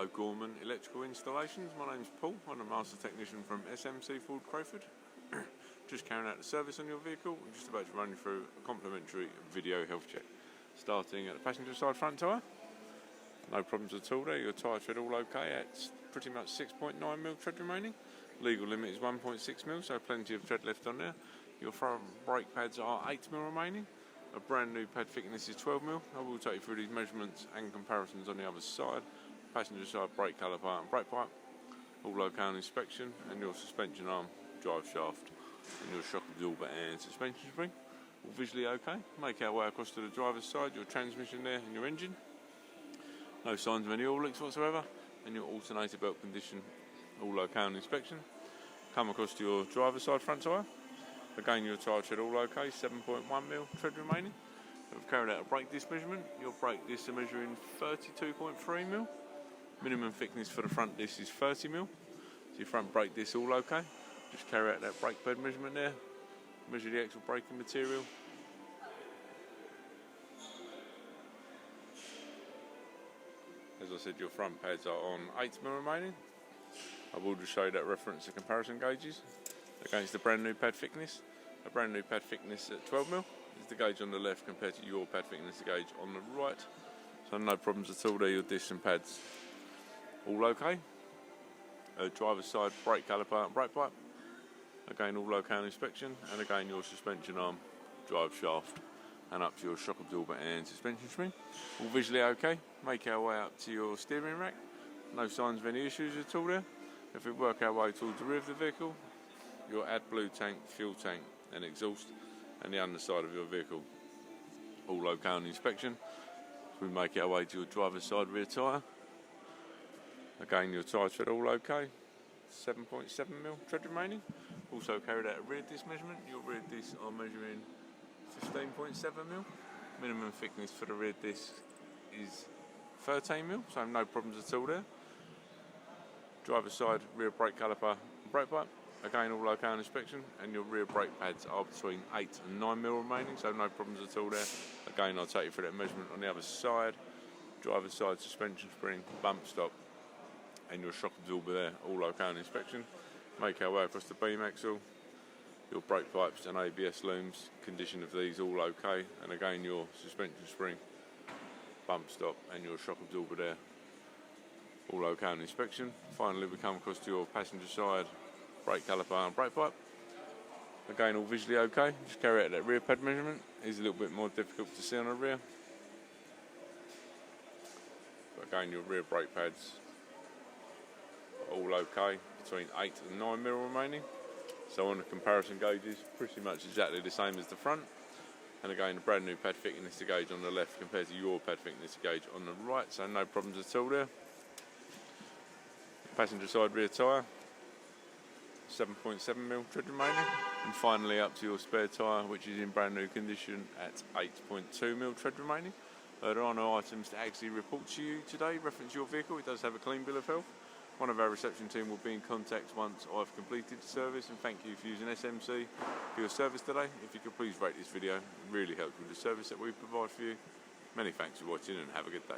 Hello Gorman Electrical Installations, my name's Paul, I'm a Master Technician from SMC Ford Crayford. Just carrying out the service on your vehicle, I'm just about to run you through a complimentary video health check. Starting at the passenger side front tyre, no problems at all there, your tyre tread all okay at pretty much 6.9mm tread remaining. Legal limit is 1.6mm, so plenty of tread left on there. Your front brake pads are 8mm remaining. A brand new pad thickness is 12mm. I will take you through these measurements and comparisons on the other side. Passenger side brake caliper and brake pipe, all okay on inspection, and your suspension arm, drive shaft, and your shock absorber and suspension spring, all visually okay. Make our way across to the driver's side, your transmission there and your engine. No signs of any oil leaks whatsoever, and your alternator belt condition, all okay on inspection. Come across to your driver's side front tyre. Again, your tyre tread all okay, 7.1mm tread remaining. We've carried out a brake disc measurement. Your brake discs are measuring 32.3mm. Minimum thickness for the front disc is 30mm. So your front brake disc all okay. Just carry out that brake pad measurement there. Measure the actual braking material. As I said, your front pads are on 8mm remaining. I will just show you that reference to comparison gauges against the brand new pad thickness. A brand new pad thickness at 12mm is the gauge on the left compared to your pad thickness gauge on the right. So no problems at all there, your discs and pads all okay. Driver's side brake caliper and brake pipe, again all okay on inspection, and again your suspension arm, drive shaft, and up to your shock absorber and suspension spring, all visually okay. Make our way up to your steering rack, no signs of any issues at all there. If we work our way towards the rear of the vehicle, your AdBlue tank, fuel tank and exhaust, and the underside of your vehicle, all okay on inspection. So we make our way to your driver's side rear tyre. Again, your tyre tread all okay, 7.7mm tread remaining. Also carried out a rear disc measurement. Your rear discs are measuring 15.7mm. Minimum thickness for the rear disc is 13mm, so no problems at all there. Driver's side rear brake caliper and brake pipe, again all okay on inspection, and your rear brake pads are between 8 and 9mm remaining, so no problems at all there. Again, I'll take you through that measurement on the other side. Driver's side suspension spring, bump stop, and your shock absorber there, all okay on inspection. Make our way across the beam axle, your brake pipes and ABS looms, condition of these all okay, and again your suspension spring, bump stop and your shock absorber there, all okay on inspection. Finally we come across to your passenger side brake caliper and brake pipe, again all visually okay. Just carry out that rear pad measurement. It's a little bit more difficult to see on the rear, but again your rear brake pads all okay, between 8 and 9mm remaining. So on the comparison gauges, pretty much exactly the same as the front. And again, a brand new pad thickness gauge on the left compared to your pad thickness gauge on the right, so no problems at all there. Passenger side rear tyre, 7.7mm tread remaining. And finally up to your spare tyre, which is in brand new condition at 8.2mm tread remaining. There are no items to actually report to you today reference your vehicle. It does have a clean bill of health. One of our reception team will be in contact once I've completed the service, and thank you for using SMC for your service today. If you could please rate this video, it really helps with the service that we provide for you. Many thanks for watching and have a good day.